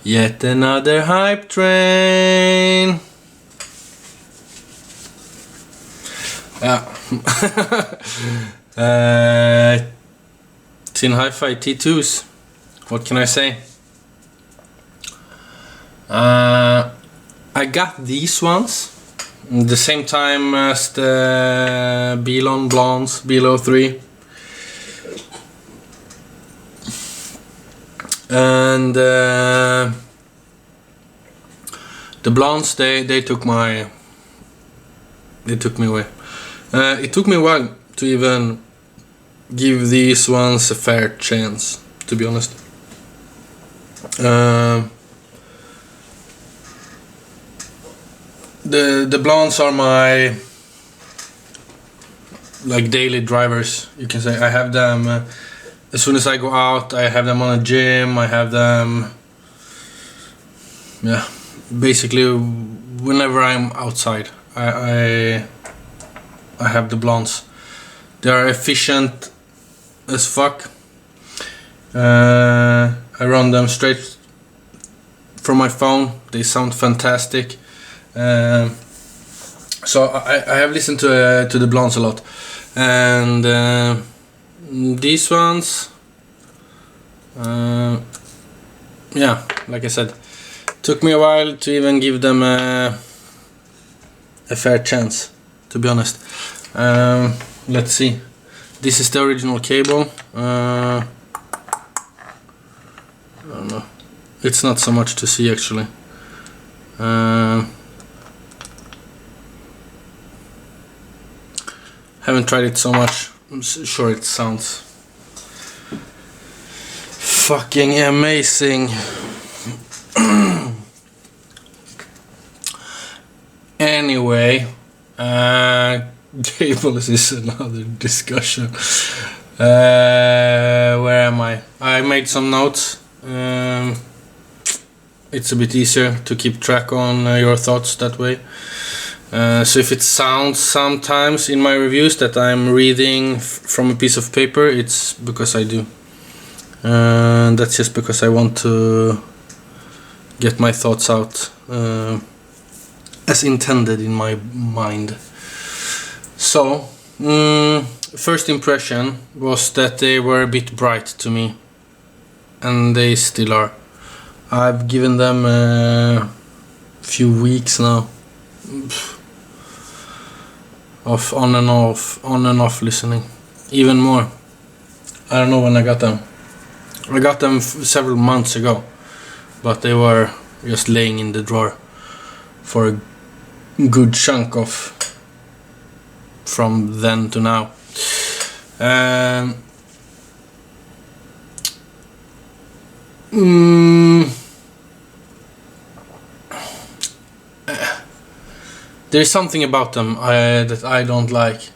Yet another hype train. Yeah. It's in HiFi T2s. What can I say? I got these ones the same time as the Belon Blondes, Below 3. And the Blondes, they took me away. It took me a while to even give these ones a fair chance, to be honest. The Blondes are my like daily drivers, you can say. I have them as soon as I go out. I have them on a gym. I have them, yeah, basically whenever I'm outside. I have the Blondes. They are efficient as fuck. I run them straight from my phone. They sound fantastic. So I have listened to the Blondes a lot, and these ones, yeah, like I said, took me a while to even give them a fair chance, to be honest. Let's see. This is the original cable. I don't know. It's not so much to see actually. Haven't tried it so much. I'm sure it sounds fucking amazing. Anyway, cables is another discussion. Where am I? I made some notes. It's a bit easier to keep track on your thoughts that way. So if it sounds sometimes in my reviews that I'm reading from a piece of paper, it's because I do. That's just because I want to get my thoughts out as intended in my mind. So, first impression was that they were a bit bright to me, and they still are. I've given them a few weeks now of on and off listening. Even more. I don't know when I got them. I got them several months ago, but they were just laying in the drawer for a good chunk of from then to now. There's something about them that I don't like.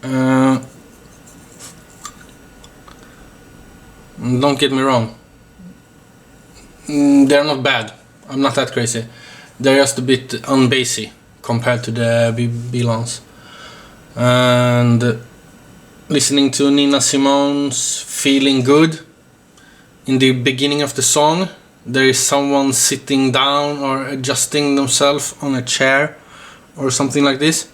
Don't get me wrong. They're not bad. I'm not that crazy. They're just a bit unbassy compared to the Belons. And listening to Nina Simone's Feeling Good, in the beginning of the song, there is someone sitting down or adjusting themselves on a chair or something like this.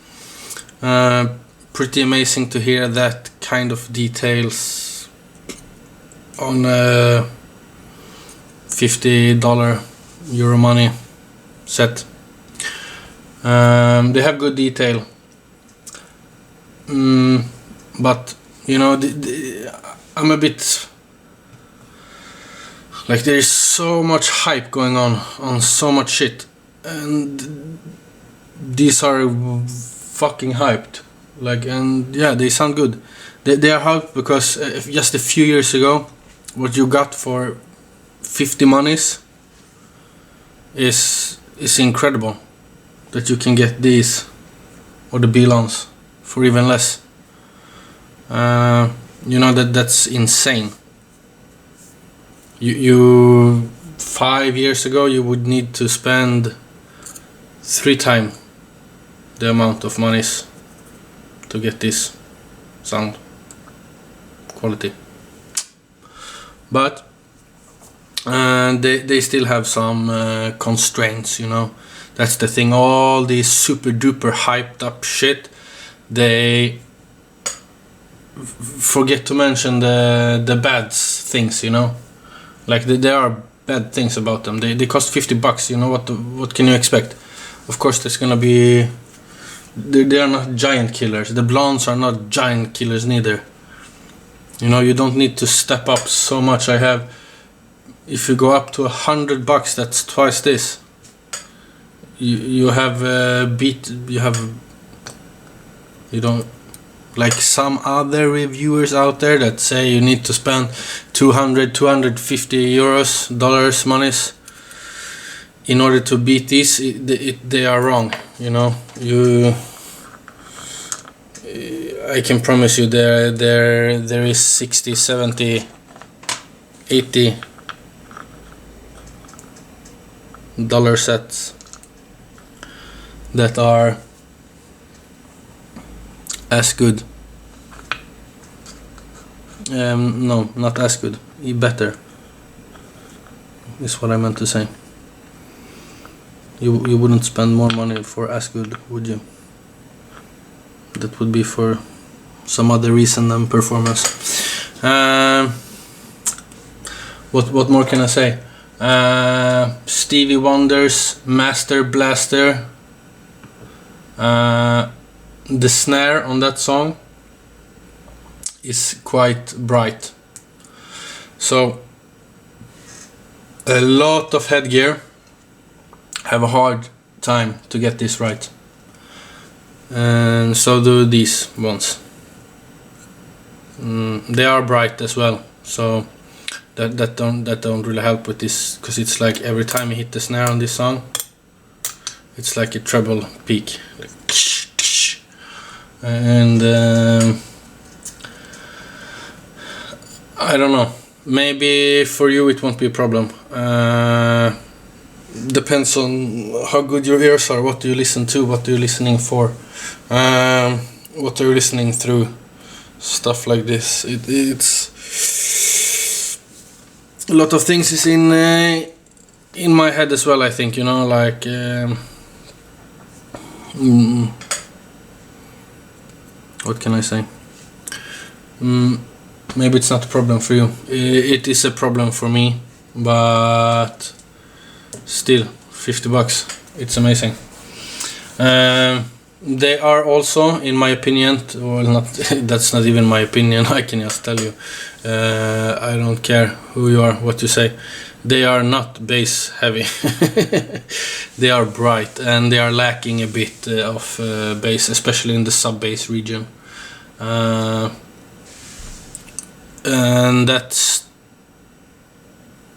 Pretty amazing to hear that kind of details on a $50 Euro money set. They have good detail, but you know, I'm a bit like, there is so much hype going on so much shit, and these are fucking hyped. Like, and yeah, they sound good. They are hyped because just a few years ago, what you got for 50 monies is incredible. That you can get these or the Belons for even less. You know, that's insane. You 5 years ago you would need to spend 3 times the amount of monies to get this sound quality. But and they still have some constraints, you know. That's the thing. All these super duper hyped up shit, they forget to mention the bad things, you know. Like there are bad things about them. They cost $50. You know what can you expect? Of course, there's gonna be. They are not giant killers. The blondes are not giant killers neither. You know, you don't need to step up so much. If you go up to $100, that's twice this. You don't, like some other reviewers out there that say you need to spend 250 euros, dollars, monies in order to beat this. They are wrong, you know. I can promise you there is 60, 70, 80 dollar sets that are as good. No, not as good. Better is what I meant to say. You wouldn't spend more money for as good, would you? That would be for some other reason than performance. What more can I say? Stevie Wonder's Master Blaster. The snare on that song is quite bright, so a lot of headgear have a hard time to get this right, and so do these ones. They are bright as well, so that don't really help with this, because it's like every time you hit the snare on this song, it's like a treble peak, like, and I don't know, maybe for you it won't be a problem. Depends on how good your ears are, what do you listen to, what are you listening for, what are you listening through, stuff like this. It's a lot of things is in my head as well, I think, you know, like what can I say? Maybe it's not a problem for you. It is a problem for me, but still, $50. It's amazing. They are also, in my opinion, well, not that's not even my opinion. I can just tell you. I don't care who you are, what you say. They are not bass heavy. They are bright, and they are lacking a bit of bass, especially in the sub-bass region. And that's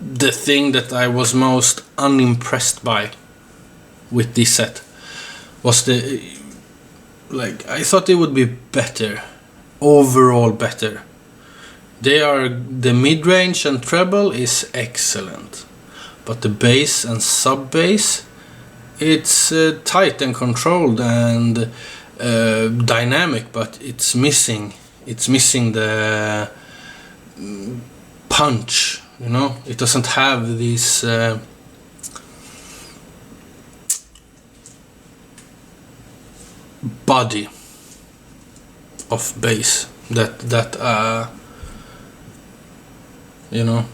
the thing that I was most unimpressed by with this set. Was I thought it would be better, overall better. The mid-range and treble is excellent, but the bass and sub-bass, it's tight and controlled and dynamic, but it's missing the punch, you know. It doesn't have this body of bass that you know,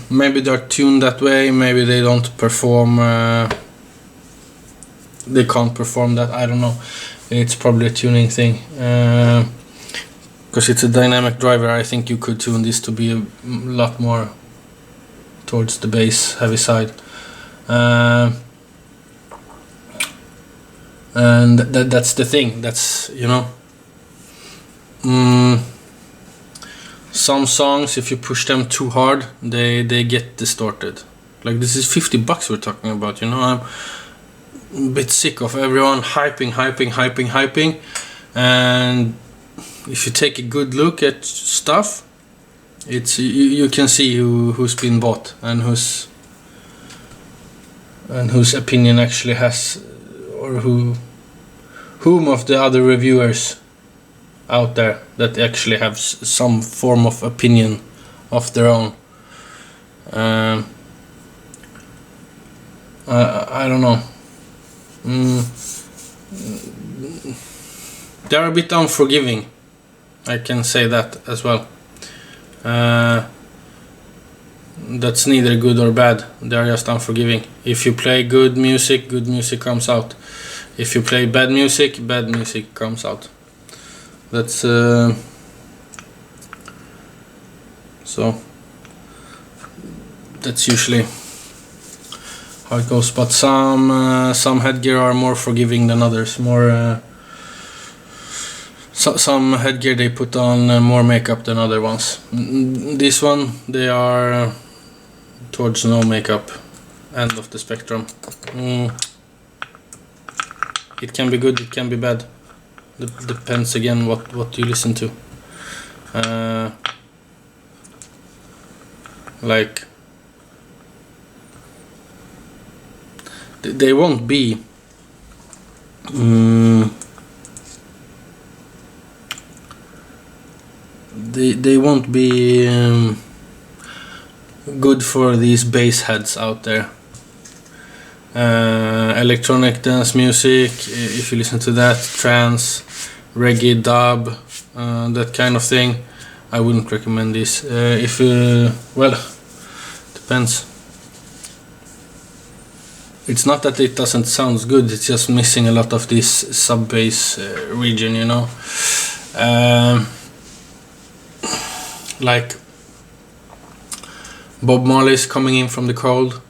maybe they're tuned that way, maybe they don't perform, they can't perform that, I don't know. It's probably a tuning thing, because it's a dynamic driver. I think you could tune this to be a lot more towards the bass heavy side, and that's the thing. That's, you know, some songs, if you push them too hard, they get distorted. Like, this is $50 we're talking about, you know. I'm a bit sick of everyone hyping, and if you take a good look at stuff, it's you can see who's been bought and whose opinion actually has, or whom of the other reviewers out there that actually have some form of opinion of their own. I don't know. They're a bit unforgiving. I can say that as well. That's neither good or bad. They're just unforgiving. If you play good music comes out. If you play bad music comes out. That's so that's usually how it goes. But some headgear are more forgiving than others. Some headgear they put on more makeup than other ones. This one they are towards no makeup, end of the spectrum. It can be good, it can be bad. Depends again what you listen to. Like they won't be they won't be good for these bass heads out there. Electronic dance music, if you listen to that, trance, reggae, dub, that kind of thing, I wouldn't recommend this. If well, depends. It's not that it doesn't sound good, it's just missing a lot of this sub-bass region, you know. Like Bob Marley's Coming In From The Cold,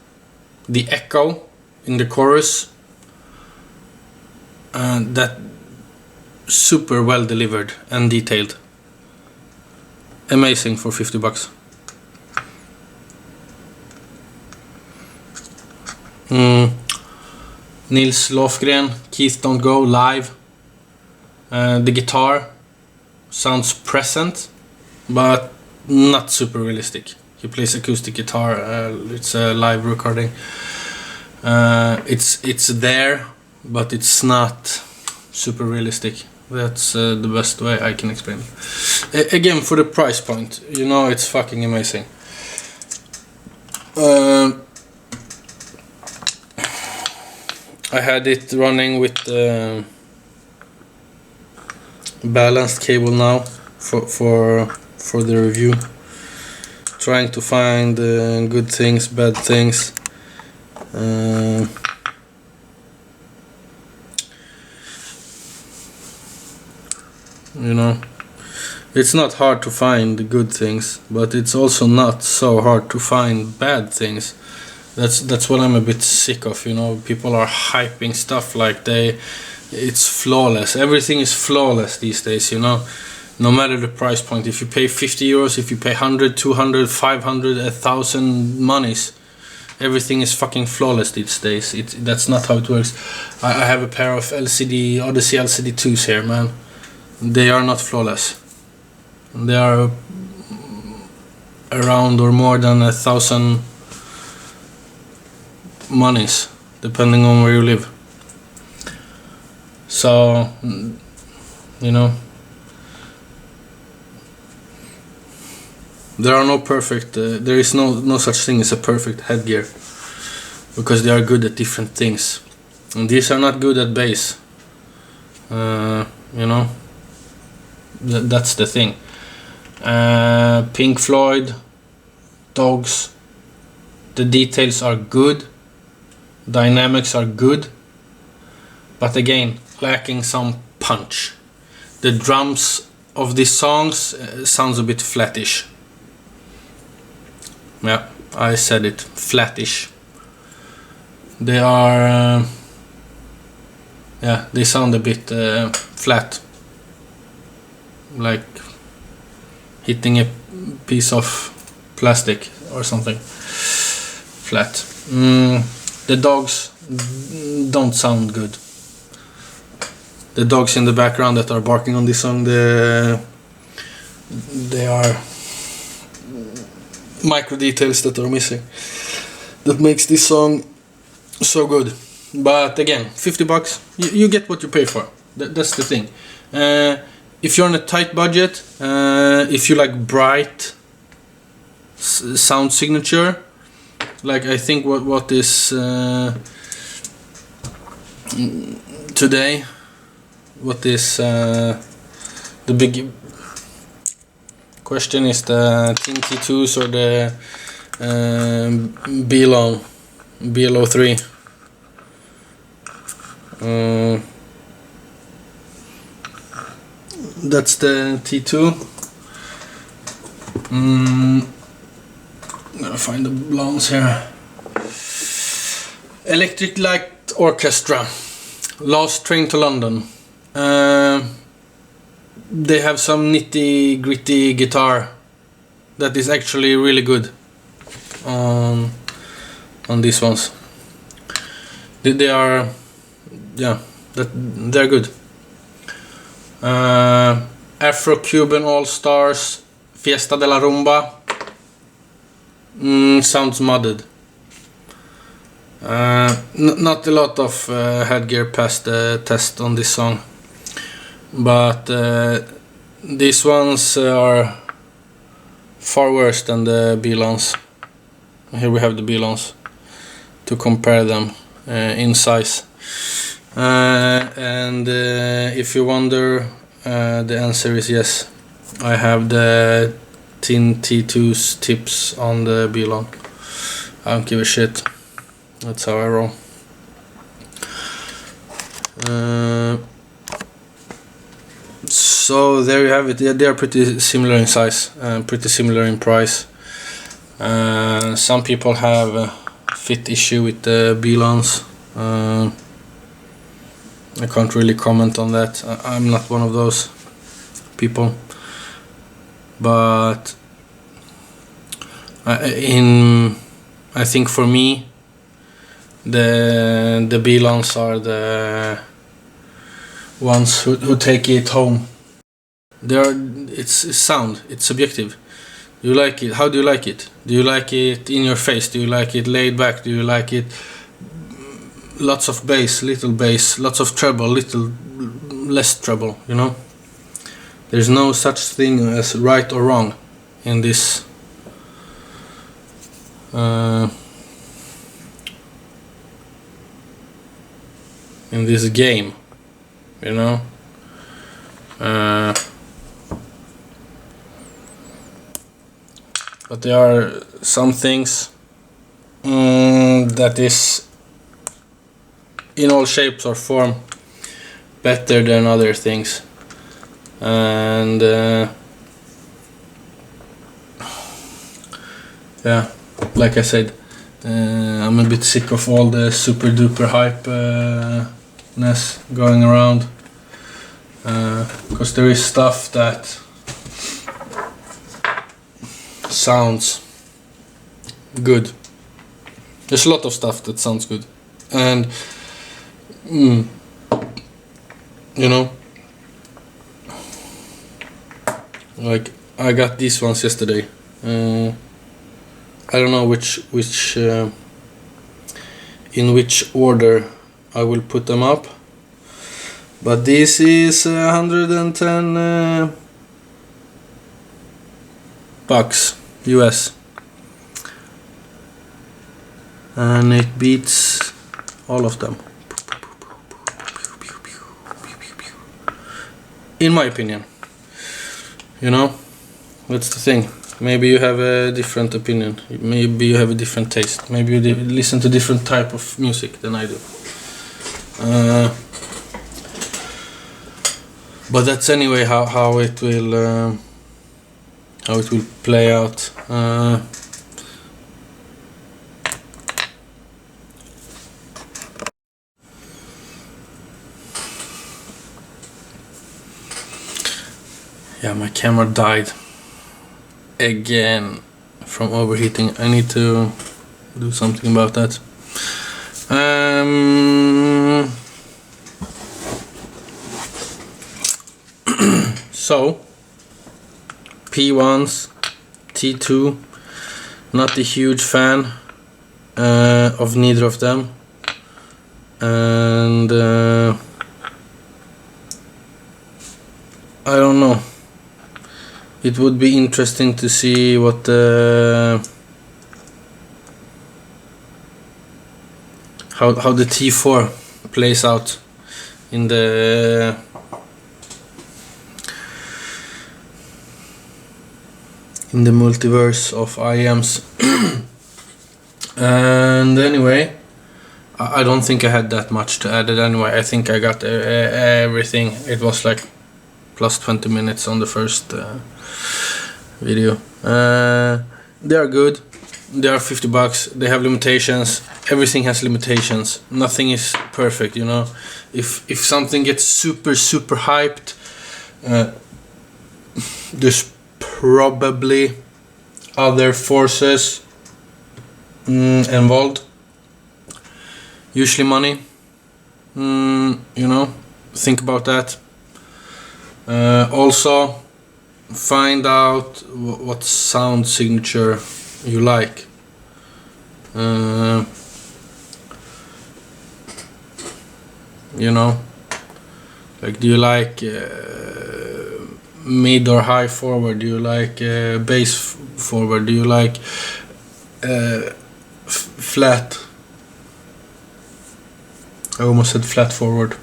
the echo in the chorus, that super well delivered and detailed. Amazing for $50. Nils Lofgren, Keith Don't Go live. The guitar sounds present, but not super realistic. He plays acoustic guitar. It's a live recording. It's there, but it's not super realistic. That's the best way I can explain it. Again, for the price point, you know, it's fucking amazing. I had it running with balanced cable now for the review. Trying to find good things, bad things. You know, it's not hard to find the good things, but it's also not so hard to find bad things. That's what I'm a bit sick of, you know. People are hyping stuff like it's flawless. Everything is flawless these days, you know. No matter the price point, if you pay 50 euros, if you pay 100, 200, 500, 1,000 monies, everything is fucking flawless these days. That's not how it works. I have a pair of Odyssey LCD 2s here, man. They are not flawless. They are around or more than 1,000 monies, depending on where you live. So, you know, there are no perfect. There is no such thing as a perfect headgear, because they are good at different things, and these are not good at bass. You know, that's the thing. Pink Floyd, Dogs. The details are good, dynamics are good, but again, lacking some punch. The drums of these songs sounds a bit flattish. Yeah, I said it, flattish. They are, yeah, they sound a bit flat, like hitting a piece of plastic or something. Flat. The dogs don't sound good. The dogs in the background that are barking on this song, they are micro details that are missing, that makes this song so good. But again, $50, you get what you pay for. That's the thing. If you're on a tight budget, if you like bright sound signature. Like I think what is today, what is the big question is the T2s or the BLO3. That's the T2. I'm gonna find the blondes here. Electric Light Orchestra, Last Train to London. They have some nitty gritty guitar that is actually really good on these ones. They are, yeah, they're good. Afro-Cuban All-Stars, Fiesta de la Rumba. Sounds mudded. Not a lot of headgear passed the test on this song, but these ones are far worse than the Belons. Here we have the Belons to compare them in size. And if you wonder, the answer is yes. I have the T2's tips on the Belon. I don't give a shit. That's how I roll. So there you have it. Yeah, they are pretty similar in size, pretty similar in price. Some people have a fit issue with the Belons. I can't really comment on that. I'm not one of those people. But I think for me, the Belons are the ones who take it home. It's sound. It's subjective. Do you like it? How do you like it? Do you like it in your face? Do you like it laid back? Do you like it lots of bass, little bass, lots of treble, little less treble? You know, there's no such thing as right or wrong in this game, you know. But there are some things that is in all shapes or form better than other things, and yeah, like I said, I'm a bit sick of all the super duper hype-ness going around, because there is stuff that sounds good. There's a lot of stuff that sounds good, and you know, like I got these ones yesterday. I don't know which in which order I will put them up, but this is 110 bucks US, and it beats all of them, in my opinion. You know, that's the thing. Maybe you have a different opinion. Maybe you have a different taste. Maybe you listen to different type of music than I do. But that's anyway how it will play out. Yeah, my camera died again from overheating. I need to do something about that. So P1s, T2, not a huge fan of neither of them, and I don't know. it would be interesting to see what how the T4 plays out in the multiverse of IEMs. And anyway, I don't think I had that much to add it anyway. I think I got everything. It was like plus 20 minutes on the first video. They are good. They are $50. They have limitations. Everything has limitations. Nothing is perfect, you know. If something gets super hyped, there's probably other forces involved. Usually money. You know, think about that. Also, find out what sound signature you like. You know, like, do you like mid or high forward? Do you like bass forward? Do you like flat? I almost said flat forward.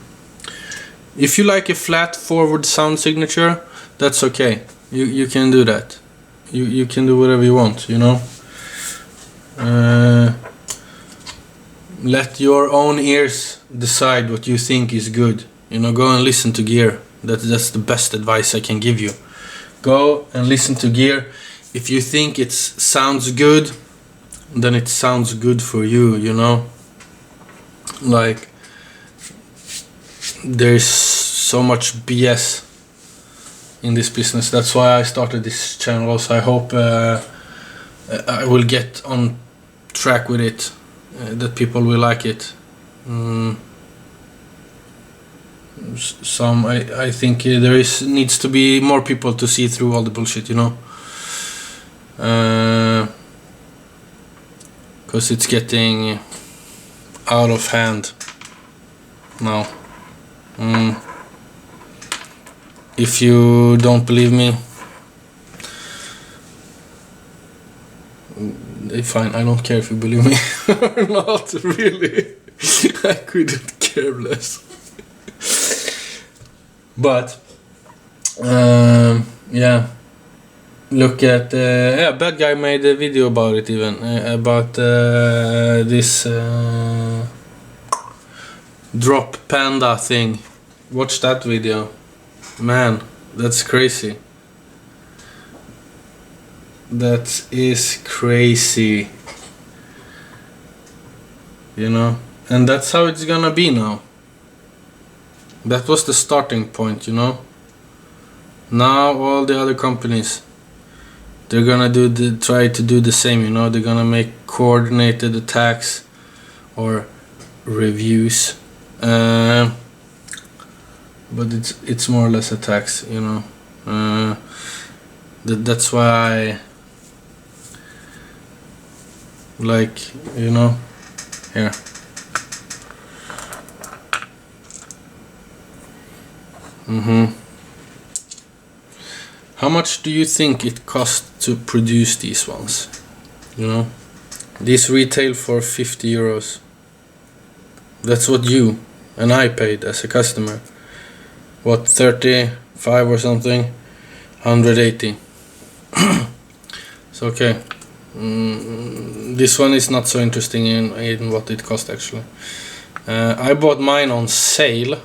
If you like a flat forward sound signature, that's okay. You can do that. You can do whatever you want, you know. Let your own ears decide what you think is good. You know, go and listen to gear. That's the best advice I can give you. Go and listen to gear. If you think it sounds good, then it sounds good for you, you know. Like, there's so much BS in this business. That's why I started this channel also. I hope I will get on track with it, that people will like it. I think there needs to be more people to see through all the bullshit, you know. Because it's getting out of hand now. If you don't believe me, fine, I don't care if you believe me or not, really. I couldn't care less. But yeah, look at Bad Guy made a video about it, even about this drop panda thing. Watch that video. Man, that's crazy. That is crazy. You know? And that's how it's gonna be now. That was the starting point, you know? Now all the other companies, they're gonna try to do the same, you know? They're gonna make coordinated attacks or reviews. But it's more or less attacks, you know. That's why like, you know, here. How much do you think it costs to produce these ones? You know, these retail for 50 euros. That's what you and I paid as a customer. What, 35 or something? 180. So okay. This one is not so interesting in what it cost actually. I bought mine on sale,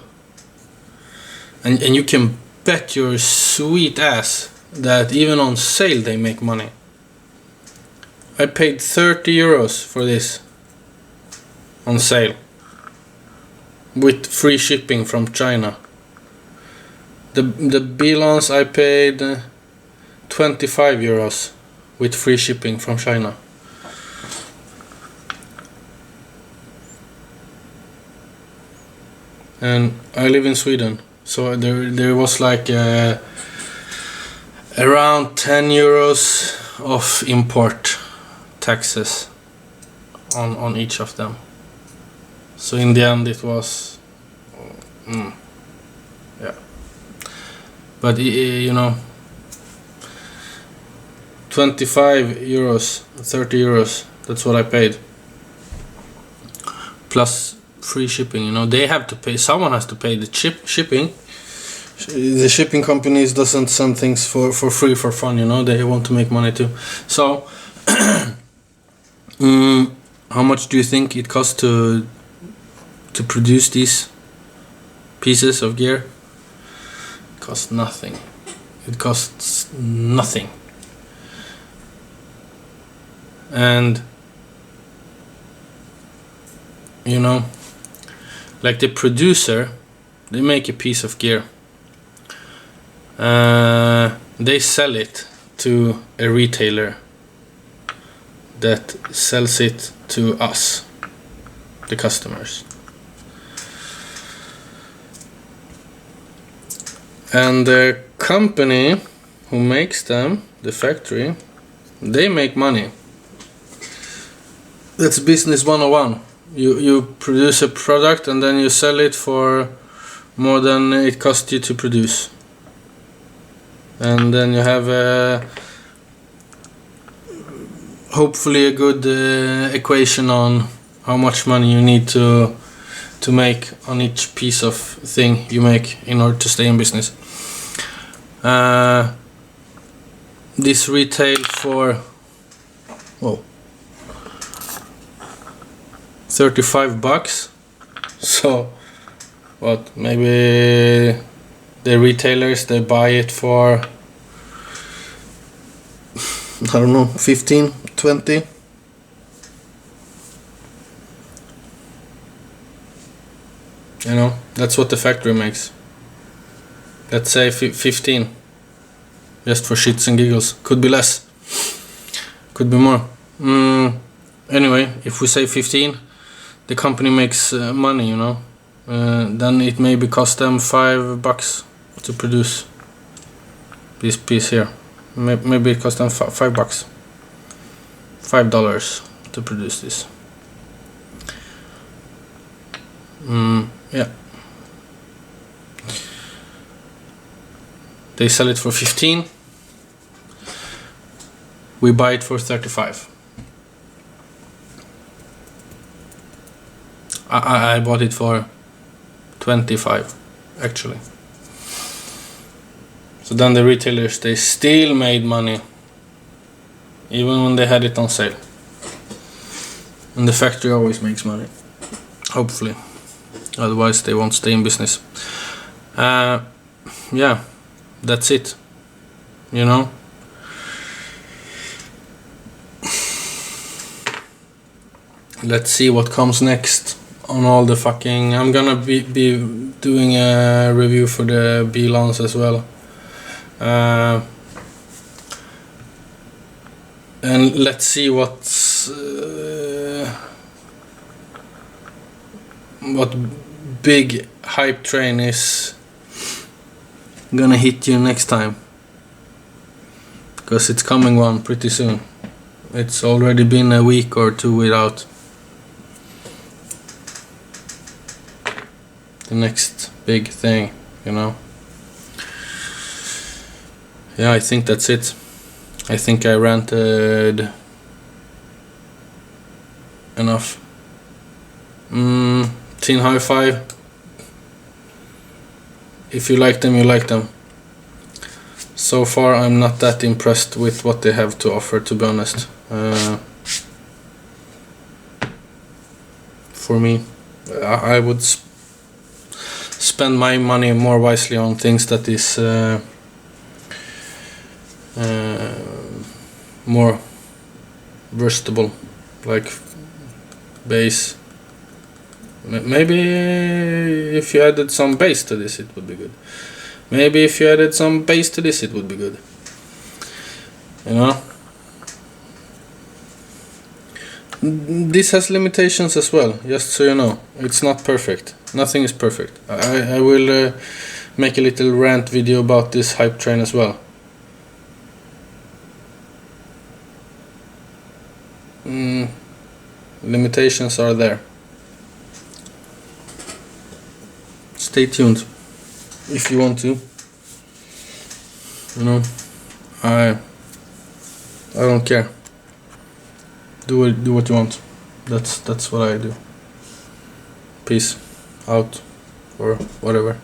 and you can bet your sweet ass that even on sale they make money. I paid 30 euros for this on sale with free shipping from China. The Bilons I paid 25 euros with free shipping from China. And I live in Sweden, so there was like around 10 euros of import taxes on each of them. So in the end it was yeah. But you know, 25 euros, 30 euros. That's what I paid. Plus free shipping, you know. They have to pay, someone has to pay the shipping. The shipping companies doesn't send things for free for fun, you know. They want to make money too. So how much do you think it costs to produce these pieces of gear? It costs nothing. It costs nothing. And you know, like the producer, they make a piece of gear, they sell it to a retailer that sells it to us, the customers. And the company who makes them, the factory, they make money. That's business 101. You produce a product and then you sell it for more than it cost you to produce. And then you have hopefully a good equation on how much money you need to make on each piece of thing you make in order to stay in business. This retail for 35 bucks. So what, maybe the retailers, they buy it for, I don't know, 15, 20. You know, that's what the factory makes. Let's say 15, just for shits and giggles. Could be less, could be more. Anyway, if we say 15, the company makes money, you know. Then it maybe cost them $5 to produce this piece here. Maybe it cost them $5 to produce this. Yeah. They sell it for 15. We buy it for 35. I bought it for 25 actually. So then the retailers, they still made money even when they had it on sale. And the factory always makes money, hopefully, otherwise they won't stay in business. Yeah, that's it, you know. Let's see what comes next on all the fucking... I'm gonna be doing a review for the B-Lons as well. And let's see what big hype train is gonna hit you next time, because it's coming one pretty soon. It's already been a week or two without. The next big thing, you know. Yeah, I think that's it. I think I ranted enough. Teen HiFi, if you like them, you like them. So far I'm not that impressed with what they have to offer, to be honest. For me, I would spend my money more wisely on things that is more versatile, like bass. Maybe if you added some bass to this, it would be good. Maybe if you added some bass to this, it would be good. You know? This has limitations as well, just so you know. It's not perfect. Nothing is perfect. I will make a little rant video about this hype train as well. Limitations are there. Stay tuned if you want to. You know, I don't care. Do what you want. That's what I do. Peace out, or whatever.